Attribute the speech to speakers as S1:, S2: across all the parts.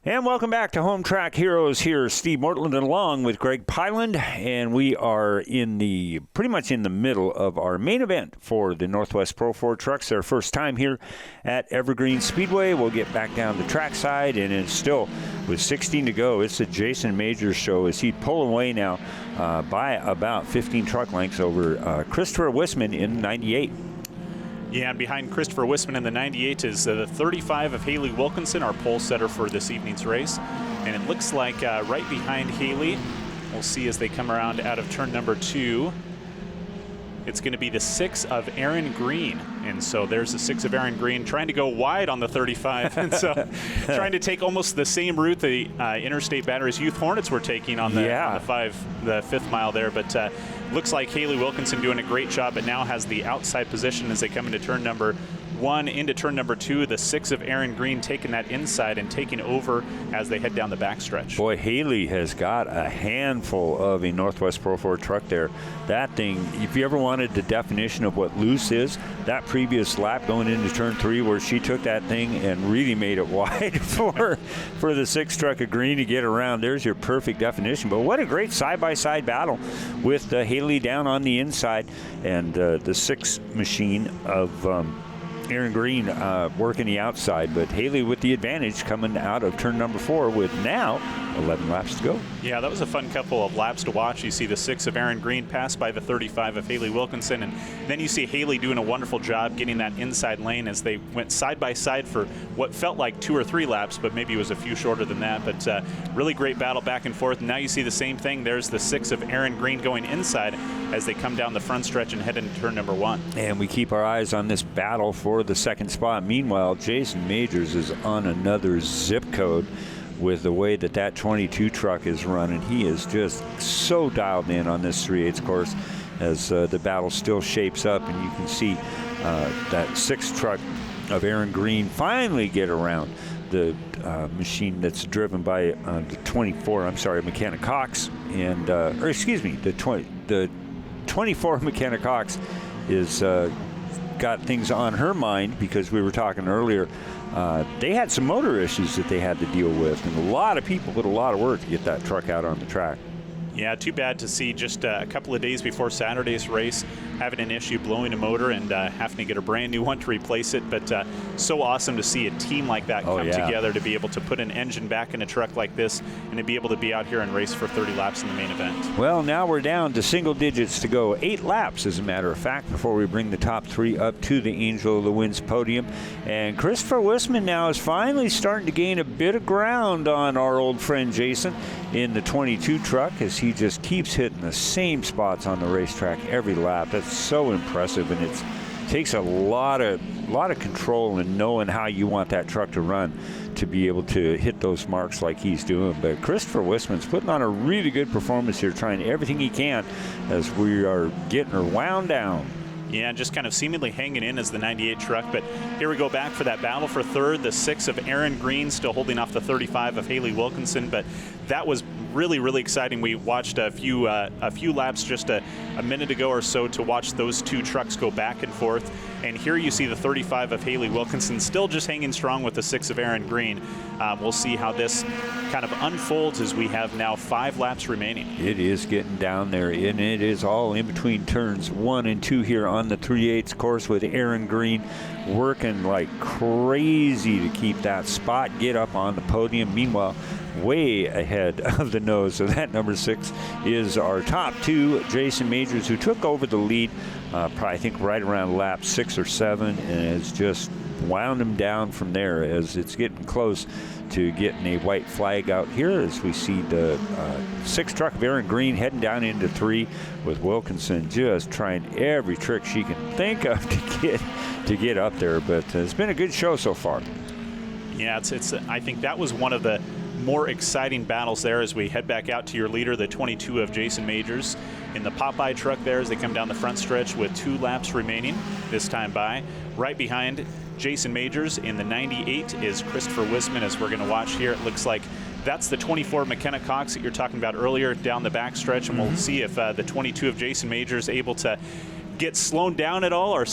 S1: And welcome back to Home Track Heroes. Here, Steve Mortland along with Greg Pyland, and we are pretty much in the middle of our main event for the Northwest Pro 4 trucks. Their first time here at Evergreen Speedway. We'll get back down the trackside, and it's still with 16 to go. It's the Jason Majors show as he's pulling away now by about 15 truck lengths over Christopher Wisman in 98.
S2: Yeah, and behind Christopher Wisman in the 98 is the 35 of Haley Wilkinson, our pole setter for this evening's race. And it looks like right behind Haley, we'll see as they come around out of turn number 2, it's going to be the 6 of Aaron Green. And so there's the 6 of Aaron Green trying to go wide on the 35. And so trying to take almost the same route the Interstate Batteries Youth Hornets were taking on the fifth mile there. But looks like Haley Wilkinson doing a great job, but now has the outside position as they come into turn number 1 into turn number 2. The 6 of Aaron Green taking that inside and taking over as they head down the backstretch.
S1: Boy, Haley has got a handful of a Northwest Pro 4 truck there. That thing, if you ever wanted the definition of what loose is, that previous lap going into turn 3 where she took that thing and really made it wide for the 6 truck of Green to get around. There's your perfect definition. But what a great side-by-side battle with Haley down on the inside and the 6 machine of Aaron Green working the outside, but Haley with the advantage coming out of turn number 4 with now 11 laps to go.
S2: Yeah, that was a fun couple of laps to watch. You see the 6 of Aaron Green pass by the 35 of Haley Wilkinson, and then you see Haley doing a wonderful job getting that inside lane as they went side by side for what felt like 2 or 3 laps, but maybe it was a few shorter than that. But really great battle back and forth. And now you see the same thing. There's the 6 of Aaron Green going inside as they come down the front stretch and head into turn number 1.
S1: And we keep our eyes on this battle for the second spot. Meanwhile, Jason Majors is on another zip code with the way that 22 truck is running. He is just so dialed in on this 3/8 course as the battle still shapes up, and you can see that 6 truck of Aaron Green finally get around the machine that's driven by the 24, McKenna Cox, and the 24 McKenna Cox is got things on her mind because we were talking earlier. They had some motor issues that they had to deal with, and a lot of people put a lot of work to get that truck out on the track.
S2: Yeah, too bad to see just a couple of days before Saturday's race having an issue blowing a motor and having to get a brand new one to replace it. But so awesome to see a team like that come together to be able to put an engine back in a truck like this and to be able to be out here and race for 30 laps in the main event.
S1: Well, now we're down to single digits to go. 8 laps, as a matter of fact, before we bring the top 3 up to the Angel of the Winds podium. And Christopher Wisman now is finally starting to gain a bit of ground on our old friend Jason in the 22 truck as he just keeps hitting the same spots on the racetrack every lap. That's so impressive, and it takes a lot of control in knowing how you want that truck to run to be able to hit those marks like he's doing. But Christopher Wisman's putting on a really good performance here, trying everything he can as we are getting her wound down.
S2: Yeah, just kind of seemingly hanging in as the 98 truck. But here we go back for that battle for third. The 6 of Aaron Green still holding off the 35 of Haley Wilkinson. But that was really, really exciting. We watched a few laps just a minute ago or so to watch those 2 trucks go back and forth. And here you see the 35 of Haley Wilkinson still just hanging strong with the 6 of Aaron Green. We'll see how this kind of unfolds as we have now 5 laps remaining.
S1: It is getting down there, and it is all in between turns 1 and 2 here on the 3/8 course with Aaron Green working like crazy to keep that spot, get up on the podium. Meanwhile, way ahead of the nose of that number 6 is our top 2, Jason Majors, who took over the lead probably I think right around lap 6 or 7, and has just wound him down from there as it's getting close to getting a white flag out here as we see the 6 truck of Aaron Green heading down into 3 with Wilkinson just trying every trick she can think of to get up there. But it's been a good show so far.
S2: Yeah, I think that was one of the more exciting battles there as we head back out to your leader, the 22 of Jason Majors, in the Popeye truck there as they come down the front stretch with 2 laps remaining this time by. Right behind Jason Majors in the 98 is Christopher Wisman, as we're going to watch here. It looks like that's the 24 McKenna Cox that you're talking about earlier down the backstretch, and we'll see if the 22 of Jason Majors able to gets slowed down at all or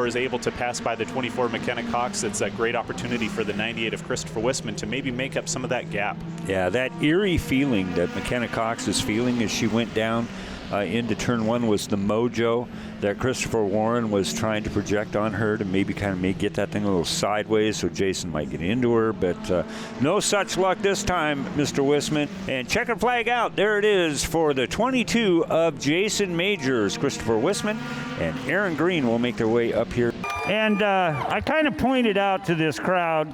S2: is able to pass by the 24 McKenna Cox, it's a great opportunity for the 98 of Christopher Wisman to maybe make up some of that gap.
S1: Yeah, that eerie feeling that McKenna Cox is feeling as she went down into turn one was the mojo that Christopher Warren was trying to project on her to maybe kind of get that thing a little sideways so Jason might get into her, but no such luck this time, Mr. Wisman. And checkered flag out. There it is for the 22 of Jason Majors. Christopher Wisman and Aaron Green will make their way up here. And I kind of pointed out to this crowd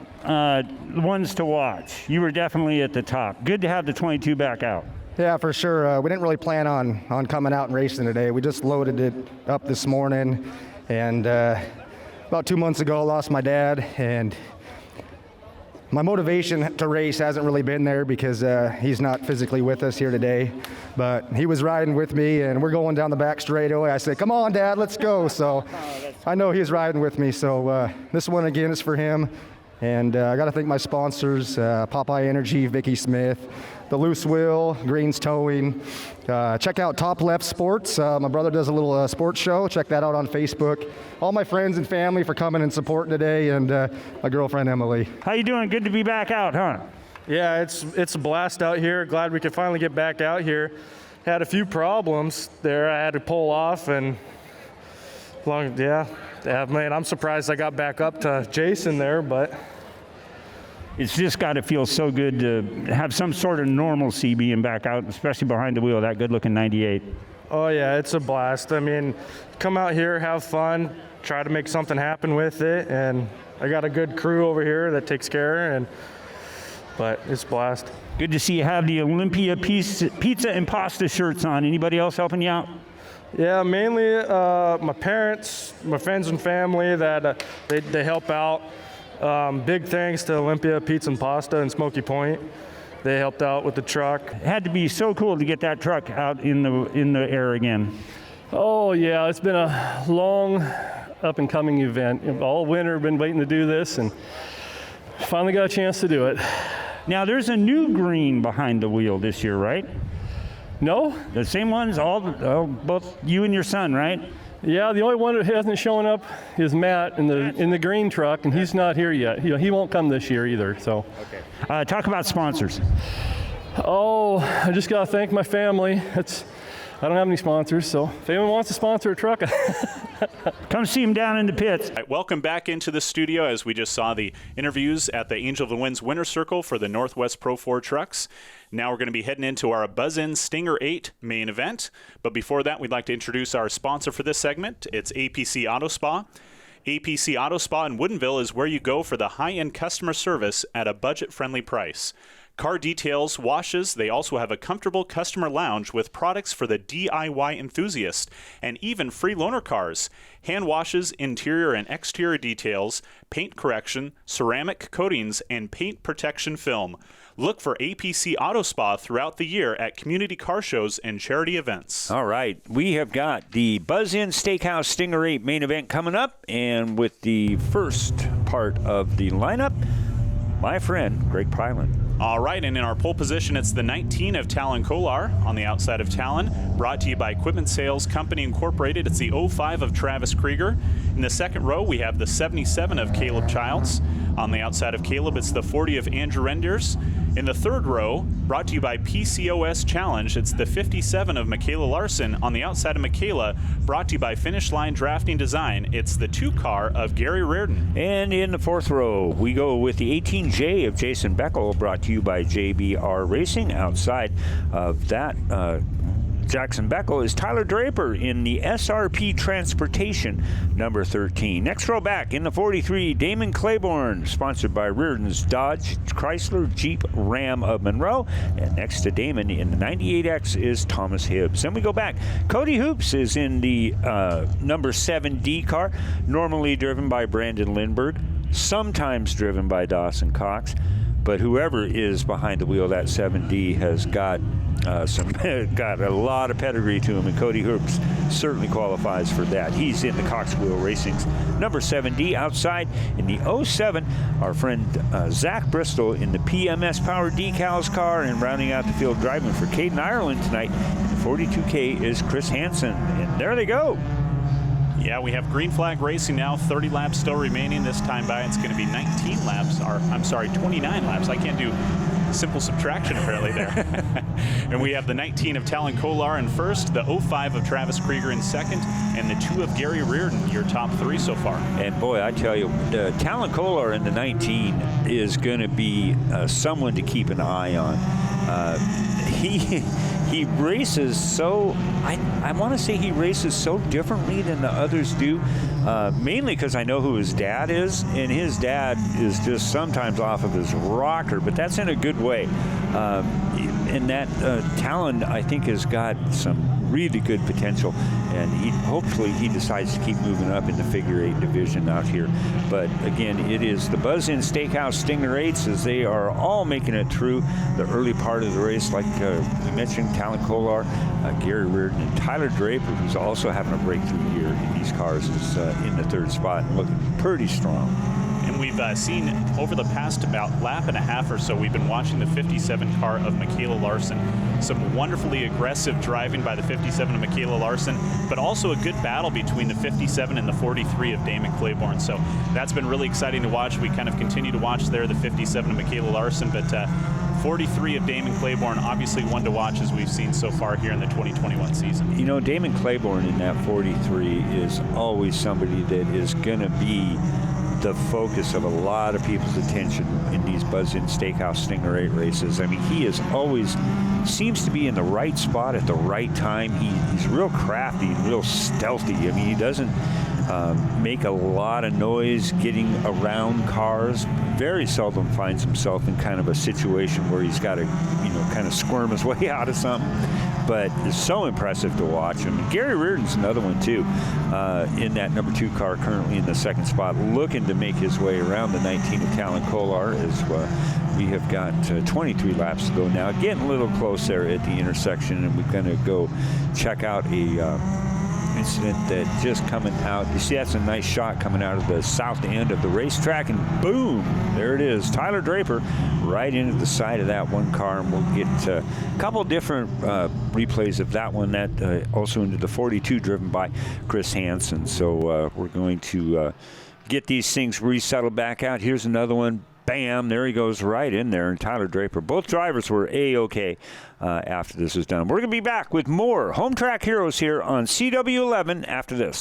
S1: ones to watch. You were definitely at the top. Good to have the 22 back out.
S3: Yeah, for sure. We didn't really plan on coming out and racing today. We just loaded it up this morning. And about 2 months ago, I lost my dad. And my motivation to race hasn't really been there because he's not physically with us here today. But he was riding with me, and we're going down the back straightaway. I said, come on, Dad, let's go. So I know he's riding with me. So this one, again, is for him. And I got to thank my sponsors, Popeye Energy, Vicky Smith, The Loose Wheel, Greens Towing. Check out Top Left Sports. My brother does a little sports show. Check that out on Facebook. All my friends and family for coming and supporting today, and my girlfriend, Emily.
S1: How you doing? Good to be back out, huh?
S4: Yeah, it's a blast out here. Glad we could finally get back out here. Had a few problems there. I had to pull off, and man, I'm surprised I got back up to Jason there, but
S5: it's just got to feel so good to have some sort of normalcy being back out, especially behind the wheel, that good-looking 98.
S4: Oh, yeah, it's a blast. I mean, come out here, have fun, try to make something happen with it, and I got a good crew over here that takes care, but it's a blast.
S5: Good to see you have the Olympia pizza and pasta shirts on. Anybody else helping you out?
S4: Yeah, mainly my parents, my friends and family that they help out. Big thanks to Olympia Pizza and Pasta and Smoky Point. They helped out with the truck.
S5: It had to be so cool to get that truck out in the air again.
S6: Oh yeah, it's been a long up and coming event. All winter been waiting to do this and finally got a chance to do it.
S5: Now there's a new green behind the wheel this year, right?
S6: No?
S5: The same ones, both you and your son, right?
S6: Yeah, the only one that hasn't shown up is Matt in the green truck, and he's not here yet. He won't come this year either. So,
S5: okay. Talk about sponsors.
S6: Oh, I just gotta thank my family. I don't have any sponsors, so if anyone wants to sponsor a truck,
S5: come see him down in the pits.
S2: Right, welcome back into the studio as we just saw the interviews at the Angel of the Winds Winter Circle for the Northwest Pro 4 trucks. Now we're going to be heading into our Buzz-In Stinger 8 main event. But before that, we'd like to introduce our sponsor for this segment. It's APC Auto Spa. APC Auto Spa in Woodinville is where you go for the high-end customer service at a budget-friendly price. Car details, washes, they also have a comfortable customer lounge with products for the DIY enthusiast, and even free loaner cars. Hand washes, interior and exterior details, paint correction, ceramic coatings, and paint protection film. Look for APC Auto Spa throughout the year at community car shows and charity events.
S1: All right, we have got the Buzz-In Steakhouse Stinger 8 main event coming up, and with the first part of the lineup, my friend Greg Pryland.
S2: All right, and in our pole position, it's the 19 of Talon Kolar on the outside of Talon, brought to you by Equipment Sales Company Incorporated. It's the 05 of Travis Krieger. In the second row, we have the 77 of Caleb Childs. On the outside of Caleb, it's the 40 of Andrew Renders. In the third row, brought to you by PCOS Challenge, it's the 57 of Michaela Larson. On the outside of Michaela, brought to you by Finish Line Drafting Design, it's the 2 car of Gary Reardon.
S1: And in the fourth row, we go with the 18J of Jason Beckel, brought to you by JBR Racing. Outside of that, Jackson Beckel is Tyler Draper in the SRP Transportation number 13. Next row back in the 43, Damon Claiborne, sponsored by Reardon's Dodge, Chrysler, Jeep, Ram of Monroe. And next to Damon in the 98X is Thomas Hibbs. Then we go back. Cody Hoops is in the number 7D car, normally driven by Brandon Lindbergh, sometimes driven by Dawson Cox. But whoever is behind the wheel of that 7D has got got a lot of pedigree to him, and Cody Hoops certainly qualifies for that. He's in the Cox Wheel Racing's number 7D. Outside in the 07, our friend Zach Bristol in the PMS Power Decals car, and rounding out the field driving for Caden Ireland tonight in the 42K is Chris Hansen. And there they go.
S2: Yeah, we have green flag racing now, 30 laps still remaining. This time by it's going to be 29 laps. I can't do simple subtraction apparently there. And we have the 19 of Talon Kolar in first, the 05 of Travis Krieger in second, and the 2 of Gary Reardon, your top 3 so far.
S1: And boy, I tell you, Talon Kolar in the 19 is going to be someone to keep an eye on. He races so, I want to say he races so differently than the others do, mainly because I know who his dad is, and his dad is just sometimes off of his rocker, but that's in a good way. And that Talon, I think, has got some really good potential, and hopefully he decides to keep moving up in the figure 8 division out here. But again, it is the Buzz-In Steakhouse Stinger 8s as they are all making it through the early part of the race. Like we mentioned, Talon Kolar, Gary Reardon, and Tyler Draper, who's also having a breakthrough year in these cars, is in the 3rd spot and looking pretty strong.
S2: And we've seen over the past about lap and a half or so, we've been watching the 57 car of Michaela Larson. Some wonderfully aggressive driving by the 57 of Michaela Larson, but also a good battle between the 57 and the 43 of Damon Claiborne. So that's been really exciting to watch. We kind of continue to watch there the 57 of Michaela Larson, but 43 of Damon Claiborne, obviously one to watch as we've seen so far here in the 2021 season.
S1: You know, Damon Claiborne in that 43 is always somebody that is going to be the focus of a lot of people's attention in these Buzz-In Steakhouse Stinger 8 races. I mean, he is always seems to be in the right spot at the right time. He's real crafty and real stealthy. I mean, he doesn't make a lot of noise getting around cars. Very seldom finds himself in kind of a situation where he's got to, kind of squirm his way out of something. But it's so impressive to watch him. Gary Reardon's another one, too, in that number 2 car, currently in the 2nd spot, looking to make his way around the 19 of Talon Kolar as we have got 23 laps to go now. Getting a little close there at the intersection, and we're going to go check out a incident that just coming out. You see, that's a nice shot coming out of the south end of the racetrack, and boom, there it is. Tyler Draper right into the side of that one car, and we'll get a couple different replays of that one, that also into the 42 driven by Chris Hansen. So we're going to get these things resettled back out. Here's another one. Bam, there he goes right in there. And Tyler Draper, both drivers were A-OK after this is done. We're going to be back with more Home Track Heroes here on CW11 after this.